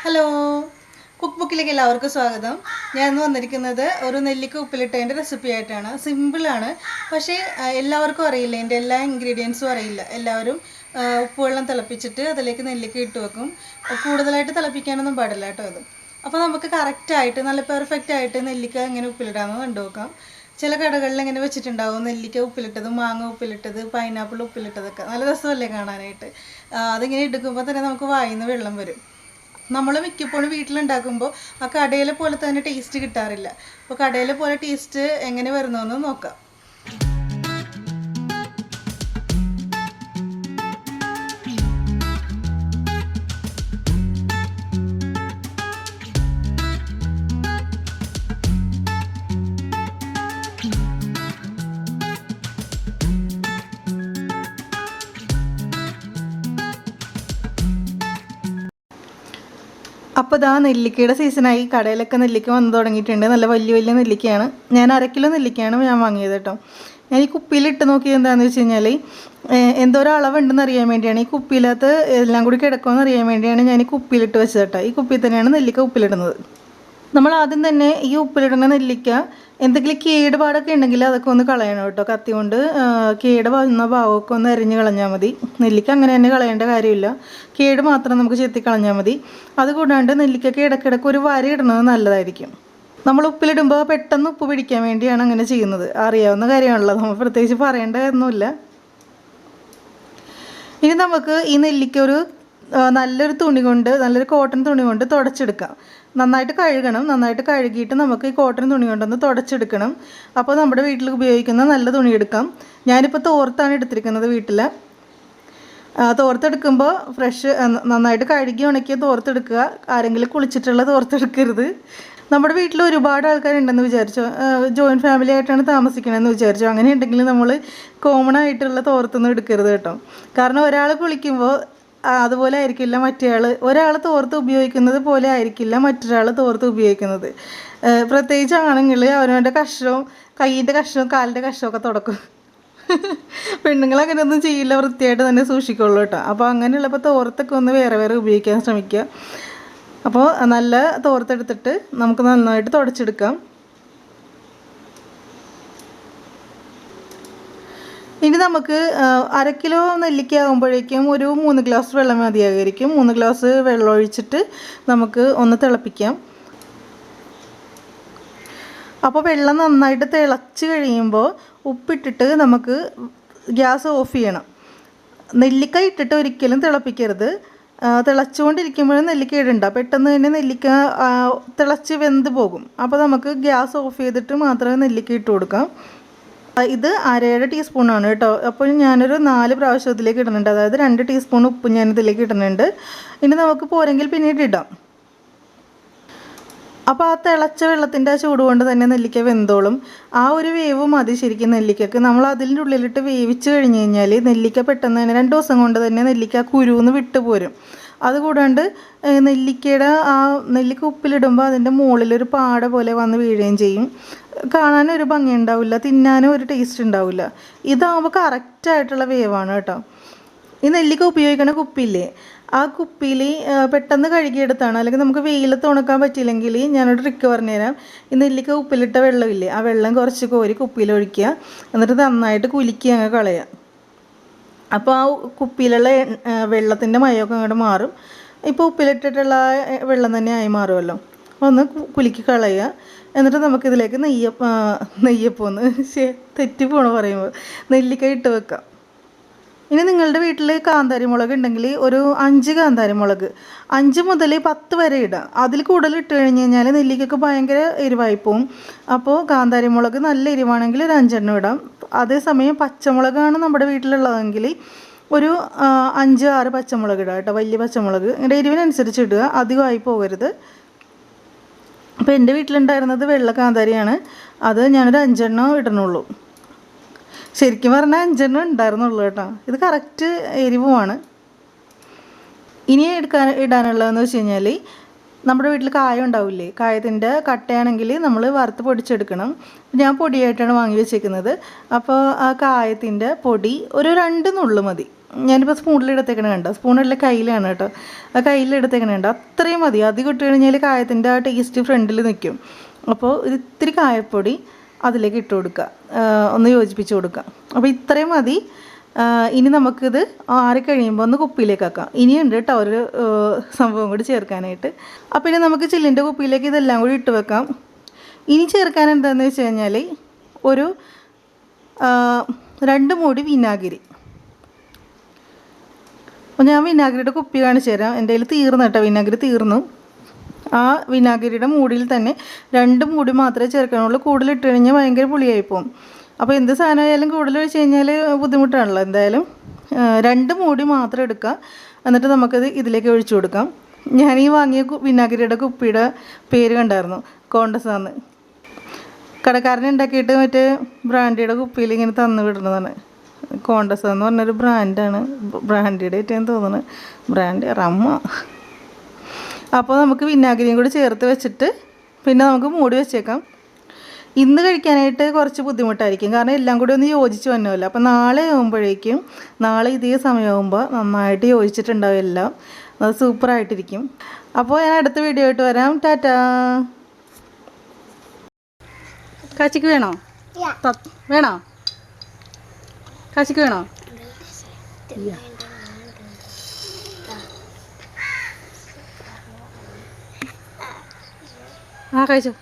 Hello, cook ബുക്കിലേക്ക് എല്ലാവർക്കും സ്വാഗതം. ഞാൻ ഇന്ന് വന്നിരിക്കുന്നത് ഒരു നെല്ലിക്ക ഉപ്പിലിട്ടതിൻ്റെ റെസിപ്പി ആയിട്ടാണ്. സിമ്പിളാണ്, പക്ഷേ എല്ലാവർക്കും അറിയില്ല, എൻ്റെ എല്ലാ ഇൻഗ്രീഡിയൻസും അറിയില്ല. എല്ലാവരും ഉപ്പുവെള്ളം തിളപ്പിച്ചിട്ട് അതിലേക്ക് നെല്ലിക്ക ഇട്ട് വെക്കും. കൂടുതലായിട്ട് തിളപ്പിക്കാനൊന്നും പാടില്ല കേട്ടോ അത്. അപ്പോൾ നമുക്ക് കറക്റ്റായിട്ട് നല്ല പെർഫെക്റ്റ് ആയിട്ട് നെല്ലിക്ക എങ്ങനെ ഉപ്പിലിടാമെന്ന് കണ്ടുനോക്കാം. ചില കടകളിൽ ഇങ്ങനെ വെച്ചിട്ടുണ്ടാവും നെല്ലിക്ക ഉപ്പിലിട്ടത്, മാങ്ങ ഉപ്പിലിട്ടത്, പൈനാപ്പിൾ ഉപ്പിലിട്ടതൊക്കെ. നല്ല രസമല്ലേ കാണാനായിട്ട്. അതിങ്ങനെ എടുക്കുമ്പോൾ തന്നെ നമുക്ക് വായിൽ നിന്ന് വെള്ളം വരും. നമ്മൾ മിക്കപ്പോഴും വീട്ടിലുണ്ടാക്കുമ്പോൾ ആ കടയിലെ പോലെ തന്നെ ടേസ്റ്റ് കിട്ടാറില്ല. അപ്പോൾ കടയിലെ പോലെ ടേസ്റ്റ് എങ്ങനെ വരുന്നതെന്ന് നോക്കാം. അപ്പോൾ ഇതാ നെല്ലിക്കയുടെ സീസണായി. കടയിലൊക്കെ നെല്ലിക്ക വന്നു തുടങ്ങിയിട്ടുണ്ട്. നല്ല വലിയ വലിയ നെല്ലിക്കയാണ്. ഞാൻ 1/2 കിലോ നെല്ലിക്കയാണ് ഞാൻ വാങ്ങിയത് കേട്ടോ. ഞാൻ ഈ കുപ്പിയിലിട്ട് നോക്കിയത് എന്താണെന്ന് വെച്ച് കഴിഞ്ഞാൽ എന്തോരം അളവുണ്ടെന്ന് അറിയാൻ വേണ്ടിയാണ്. ഈ കുപ്പിയിലകത്ത് എല്ലാം കൂടി കിടക്കുമെന്ന് അറിയാൻ വേണ്ടിയാണ് ഞാൻ ഈ കുപ്പിയിലിട്ട് വെച്ചത് കേട്ടോ. ഈ കുപ്പിയിൽ തന്നെയാണ് നെല്ലിക്ക ഉപ്പിലിടുന്നത്. നമ്മൾ ആദ്യം തന്നെ ഈ ഉപ്പിലിടുന്ന നെല്ലിക്ക എന്തെങ്കിലും കേടുപാടൊക്കെ ഉണ്ടെങ്കിൽ അതൊക്കെ ഒന്ന് കളയണം കേട്ടോ. കത്തി കൊണ്ട് കേട് വന്ന ഭാഗമൊക്കെ ഒന്ന് അരിഞ്ഞ് കളഞ്ഞാൽ മതി. നെല്ലിക്ക അങ്ങനെ തന്നെ കളയേണ്ട കാര്യമില്ല, കേട് മാത്രം നമുക്ക് ചെത്തി കളഞ്ഞാൽ മതി. അതുകൂടാണ്ട് നെല്ലിക്കൊക്കെ ഇടയ്ക്കിടയ്ക്ക് ഒരു വര ഇടുന്നത് നല്ലതായിരിക്കും. നമ്മൾ ഉപ്പിലിടുമ്പോൾ പെട്ടെന്ന് ഉപ്പ് പിടിക്കാൻ വേണ്ടിയാണ് അങ്ങനെ ചെയ്യുന്നത്. അറിയാവുന്ന കാര്യമാണല്ലോ, നമ്മൾ പ്രത്യേകിച്ച് പറയേണ്ടതൊന്നുമില്ല. ഇനി നമുക്ക് ഈ നെല്ലിക്ക ഒരു നല്ലൊരു തുണി കൊണ്ട്, നല്ലൊരു കോട്ടൺ തുണി കൊണ്ട് തുടച്ചെടുക്കാം. നന്നായിട്ട് കഴുകണം. നന്നായിട്ട് കഴുകിയിട്ട് നമുക്ക് ഈ കോട്ടൺ തുണി കൊണ്ടൊന്ന് തുടച്ചെടുക്കണം. അപ്പോൾ നമ്മുടെ വീട്ടിൽ ഉപയോഗിക്കുന്ന നല്ല തുണി എടുക്കാം. ഞാനിപ്പോൾ തോർത്താണ് എടുത്തിരിക്കുന്നത് വീട്ടിൽ. തോർത്തെടുക്കുമ്പോൾ ഫ്രഷ് നന്നായിട്ട് കഴുകി ഉണക്കിയ തോർത്തെടുക്കുക. ആരെങ്കിലും കുളിച്ചിട്ടുള്ള തോർത്തെടുക്കരുത്. നമ്മുടെ വീട്ടിൽ ഒരുപാട് ആൾക്കാരുണ്ടെന്ന് വിചാരിച്ചോ, ജോയിൻറ്റ് ഫാമിലി ആയിട്ടാണ് താമസിക്കണമെന്ന് വിചാരിച്ചോ, അങ്ങനെ ഉണ്ടെങ്കിൽ നമ്മൾ കോമൺ ആയിട്ടുള്ള തോർത്തൊന്നും എടുക്കരുത് കേട്ടോ. കാരണം ഒരാൾ കുളിക്കുമ്പോൾ അതുപോലെ ആയിരിക്കില്ല മറ്റേ ആൾ. ഒരാൾ തോർത്ത് ഉപയോഗിക്കുന്നത് പോലെ ആയിരിക്കില്ല മറ്റൊരാൾ തോർത്ത് ഉപയോഗിക്കുന്നത്. പ്രത്യേകിച്ച് ആണെങ്കിൽ അവനവൻ്റെ കഷ്ണവും കയ്യിൻ്റെ കഷ്ണവും കാലിൻ്റെ കഷ്ണമൊക്കെ തുടക്കും. പെണ്ണുങ്ങൾ അങ്ങനെയൊന്നും ചെയ്യില്ല, വൃത്തിയായിട്ട് തന്നെ സൂക്ഷിക്കുള്ളൂ കേട്ടോ. അപ്പോൾ അങ്ങനെയുള്ളപ്പോൾ തോർത്തൊക്കെ ഒന്ന് വേറെ വേറെ ഉപയോഗിക്കാൻ ശ്രമിക്കുക. അപ്പോൾ നല്ല തോർത്തെടുത്തിട്ട് നമുക്ക് നന്നായിട്ട് തുടച്ചെടുക്കാം. ഇനി നമുക്ക് 1/2 കിലോ നെല്ലിക്ക ആകുമ്പോഴേക്കും ഒരു 3 ഗ്ലാസ് വെള്ളം മതിയായിരിക്കും. 3 ഗ്ലാസ് വെള്ളം ഒഴിച്ചിട്ട് നമുക്ക് ഒന്ന് തിളപ്പിക്കാം. അപ്പോൾ വെള്ളം നന്നായിട്ട് തിളച്ച് കഴിയുമ്പോൾ ഉപ്പിട്ടിട്ട് നമുക്ക് ഗ്യാസ് ഓഫ് ചെയ്യണം. നെല്ലിക്ക ഇട്ടിട്ട് ഒരിക്കലും തിളപ്പിക്കരുത്. തിളച്ചുകൊണ്ടിരിക്കുമ്പോഴും നെല്ലിക്ക ഇടണ്ട. പെട്ടെന്ന് തന്നെ നെല്ലിക്ക തിളച്ച് വെന്ത് പോകും. അപ്പോൾ നമുക്ക് ഗ്യാസ് ഓഫ് ചെയ്തിട്ട് മാത്രമേ നെല്ലിക്ക ഇട്ട് കൊടുക്കാം. ഇത് 1/2 ടീസ്പൂണാണ് കേട്ടോ. അപ്പോൾ ഞാനൊരു 4 പ്രാവശ്യം ഇതിലേക്ക് ഇടുന്നുണ്ട്. അതായത് 2 ടീസ്പൂൺ ഉപ്പ് ഞാനിതിലേക്ക് ഇടുന്നുണ്ട്. ഇനി നമുക്ക് പോരെങ്കിൽ പിന്നീട് ഇടാം. അപ്പോൾ ആ തിളച്ച വെള്ളത്തിൻ്റെ ആ ചൂട് കൊണ്ട് തന്നെ നെല്ലിക്ക വെന്തോളും. ആ ഒരു വേവ് മതി ശരിക്കും നെല്ലിക്കക്ക്. നമ്മൾ അതിൻ്റെ ഉള്ളിലിട്ട് വേവിച്ച് കഴിഞ്ഞ് കഴിഞ്ഞാൽ നെല്ലിക്ക പെട്ടെന്ന് തന്നെ 2 ദിവസം കൊണ്ട് തന്നെ നെല്ലിക്ക കുരുന്ന് വിട്ടുപോരും. അതുകൂടാണ്ട് നെല്ലിക്കയുടെ ആ നെല്ലിക്ക ഉപ്പിലിടുമ്പോൾ അതിൻ്റെ മുകളിലൊരു പാട പോലെ വന്ന് വീഴുകയും ചെയ്യും. കാണാനും ഒരു ഭംഗി ഉണ്ടാവില്ല, തിന്നാനും ഒരു ടേസ്റ്റ് ഉണ്ടാവില്ല. ഇതാകുമ്പോൾ കറക്റ്റായിട്ടുള്ള വേവാണ് കേട്ടോ. ഈ നെല്ലിക്ക ഉപയോഗിക്കുന്ന കുപ്പിയില്ലേ, ആ കുപ്പിയിൽ പെട്ടെന്ന് കഴുകിയെടുത്താണ്. അല്ലെങ്കിൽ നമുക്ക് വെയിലത്ത് ഉണക്കാൻ പറ്റിയില്ലെങ്കിൽ ഞാനൊരു ട്രിക്ക് പറഞ്ഞുതരാം. ഈ നെല്ലിക്ക ഉപ്പിലിട്ട വെള്ളമില്ലേ, ആ വെള്ളം കുറച്ച് കോരി കുപ്പിയിൽ ഒഴിക്കുക. എന്നിട്ട് നന്നായിട്ട് കുലുക്കി അങ്ങ് കളയുക. അപ്പോൾ ആ കുപ്പിയിലുള്ള വെള്ളത്തിൻ്റെ മയമൊക്കെ അങ്ങോട്ട് മാറും. ഇപ്പോൾ ഉപ്പിലിട്ടിട്ടുള്ള വെള്ളം തന്നെ ആയി മാറുമല്ലോ. ഒന്ന് കുലുക്കി കളയുക. എന്നിട്ട് നമുക്കിതിലേക്ക് നെയ്യപ്പോന്ന് തെറ്റി പോണ പറയുമ്പോൾ നെല്ലിക്ക ഇട്ട് വെക്കാം. ഇനി നിങ്ങളുടെ വീട്ടിൽ കാന്താരി മുളക് ഉണ്ടെങ്കിൽ ഒരു 5 കാന്താരി മുളക്, 5 മുതൽ 10 വരെ ഇടാം. അതിൽ കൂടുതൽ ഇട്ട് കഴിഞ്ഞ് കഴിഞ്ഞാൽ നെല്ലിക്കൊക്കെ ഭയങ്കര എരിവായി പോവും. അപ്പോൾ കാന്താരി മുളക് നല്ല എരിവാണെങ്കിൽ ഒരു 5 എണ്ണം ഇടാം. അതേസമയം പച്ചമുളകാണ് നമ്മുടെ വീട്ടിലുള്ളതെങ്കിൽ ഒരു 5-6 പച്ചമുളക് ഇടാം കേട്ടോ. വലിയ പച്ചമുളക് എൻ്റെ എരിവിനനുസരിച്ച് ഇടുക, അധികമായി പോകരുത്. അപ്പോൾ എൻ്റെ വീട്ടിലുണ്ടായിരുന്നത് വെള്ള കാന്താരിയാണ്. അത് ഞാനൊരു 5 എണ്ണം ഇടണുള്ളൂ. ശരിക്കും പറഞ്ഞാൽ 5 എണ്ണം ഉണ്ടായിരുന്നുള്ളൂ കേട്ടോ. ഇത് കറക്റ്റ് എരിവുമാണ്. ഇനി ഇടാനുള്ളതെന്ന് വെച്ച് കഴിഞ്ഞാൽ നമ്മുടെ വീട്ടിൽ കായം ഉണ്ടാവില്ലേ, കായത്തിൻ്റെ കട്ടയാണെങ്കിൽ നമ്മൾ വറുത്ത് പൊടിച്ചെടുക്കണം. ഞാൻ പൊടിയായിട്ടാണ് വാങ്ങി വെച്ചേക്കുന്നത്. അപ്പോൾ ആ കായത്തിൻ്റെ പൊടി ഒരു 2 നുള്ളു മതി. ഞാനിപ്പോൾ സ്പൂണിലെടുത്തേക്കണ കണ്ടോ, സ്പൂണിലെ കയ്യിലാണ് കേട്ടോ, ആ കയ്യിലെടുത്തേക്കണ കണ്ടോ, അത്രയും മതി. അധികം ഇട്ട് കഴിഞ്ഞാൽ കായത്തിൻ്റെ ആ ടേസ്റ്റ് ഫ്രണ്ടിൽ നിൽക്കും. അപ്പോൾ ഇത്തിരി കായപ്പൊടി അതിലേക്ക് ഇട്ട് കൊടുക്കുക, ഒന്ന് യോജിപ്പിച്ച് കൊടുക്കുക. അപ്പോൾ ഇത്രയും മതി. ഇനി നമുക്കിത് ആറിക്കഴിയുമ്പോൾ ഒന്ന് കുപ്പിയിലേക്ക് ആക്കാം. ഇനിയുണ്ട് കേട്ടോ ഒരു സംഭവം കൂടി ചേർക്കാനായിട്ട്. അപ്പോൾ ഇനി നമുക്ക് ചില്ലിൻ്റെ കുപ്പിയിലേക്ക് ഇതെല്ലാം കൂടി ഇട്ട് വെക്കാം. ഇനി ചേർക്കാൻ എന്താണെന്ന് വെച്ച് കഴിഞ്ഞാൽ ഒരു 2 മൂടി വിനാഗിരി. അപ്പോൾ ഞാൻ വിനാഗിരിയുടെ കുപ്പി കാണിച്ചു തരാം. എൻ്റെ കയ്യിൽ തീർന്നു കേട്ടോ, വിനാഗിരി തീർന്നു. ആ വിനാഗിരിയുടെ മൂടിയിൽ തന്നെ 2 മൂടി മാത്രമേ ചേർക്കാനുള്ളൂ. കൂടുതൽ ഇട്ട് കഴിഞ്ഞാൽ ഭയങ്കര പുളിയായി പോകും. അപ്പോൾ എന്ത് സാധനമായാലും കൂടുതൽ ഒഴിച്ച് കഴിഞ്ഞാൽ ബുദ്ധിമുട്ടാണല്ലോ. എന്തായാലും 2 മൂടി മാത്രം എടുക്കുക. എന്നിട്ട് നമുക്കത് ഇതിലേക്ക് ഒഴിച്ചു കൊടുക്കാം. ഞാൻ ഈ വാങ്ങിയ വിനാഗിരിയുടെ കുപ്പിയുടെ പേര് കണ്ടായിരുന്നു, കോണ്ടസാന്ന്. കടക്കാരനെ ഉണ്ടാക്കിയിട്ട് മറ്റേ ബ്രാൻഡിയുടെ കുപ്പിയിൽ ഇങ്ങനെ തന്നു വിടുന്നതാണ്. കോണ്ടസ എന്ന് പറഞ്ഞൊരു ബ്രാൻഡാണ്, ബ്രാൻഡിയുടെ ഏറ്റവും തോന്നുന്നത്, ബ്രാൻഡ് റമ്മ. അപ്പോൾ നമുക്ക് വിനാഗിരിയും കൂടി ചേർത്ത് വെച്ചിട്ട് പിന്നെ നമുക്ക് മൂടി വെച്ചേക്കാം. ഇന്ന് കഴിക്കാനായിട്ട് കുറച്ച് ബുദ്ധിമുട്ടായിരിക്കും, കാരണം എല്ലാം കൂടി ഒന്ന് യോജിച്ച് വന്നല്ലോ. അപ്പോൾ നാളെ ആകുമ്പോഴേക്കും, നാളെ ഇതേ സമയമാകുമ്പോൾ നന്നായിട്ട് യോജിച്ചിട്ടുണ്ടാവും എല്ലാം, അത് സൂപ്പറായിട്ടിരിക്കും. അപ്പോൾ ഞാൻ അടുത്ത വീഡിയോ ആയിട്ട് വരാം. ടാറ്റാ. കാച്ചിക്ക് വേണോ? വേണോ? കാച്ചിക്ക് വേണോ? ആ കഴിച്ചോ.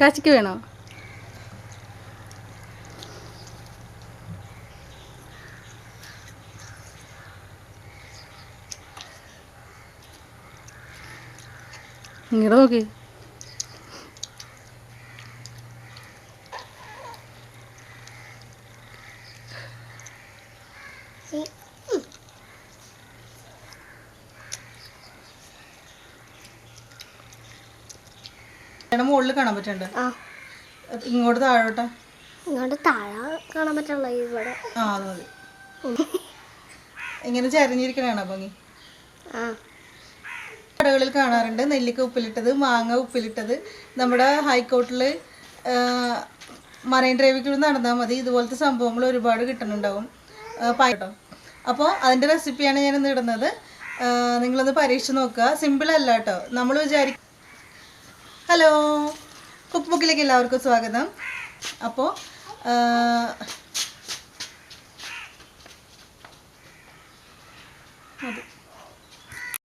കാച്ചിക്ക് വേണോ? ഇങ്ങോട്ട് നോക്കി. മുകളിൽ കാണാൻ പറ്റണ്ട, ഇങ്ങോട്ട് താഴോട്ടാ, ഇങ്ങോട്ട് താഴെ കാണാൻ പറ്റുള്ള ഇവിടെ. ആ അത് മതി. ഇങ്ങനെ ചരിഞ്ഞിരിക്കണാണോ ഭംഗി? കടകളിൽ കാണാറുണ്ട് നെല്ലിക്ക ഉപ്പിലിട്ടത്, മാങ്ങ ഉപ്പിലിട്ടത്. നമ്മുടെ ഹൈക്കോർട്ടിൽ മറൈൻ ഡ്രൈവിൽ നടന്നാൽ മതി, ഇതുപോലത്തെ സംഭവങ്ങൾ ഒരുപാട് കിട്ടുന്നുണ്ടാവും കേട്ടോ. അപ്പോൾ അതിൻ്റെ റെസിപ്പിയാണ് ഞാനിന്ന് ഇടുന്നത്. നിങ്ങളൊന്ന് പരീക്ഷിച്ച് നോക്കുക. സിമ്പിളല്ല കേട്ടോ. നമ്മൾ വിചാരിക്കും. ഹലോ, കുക്ക് ബുക്കിലേക്ക് എല്ലാവർക്കും സ്വാഗതം. അപ്പോൾ അതെ.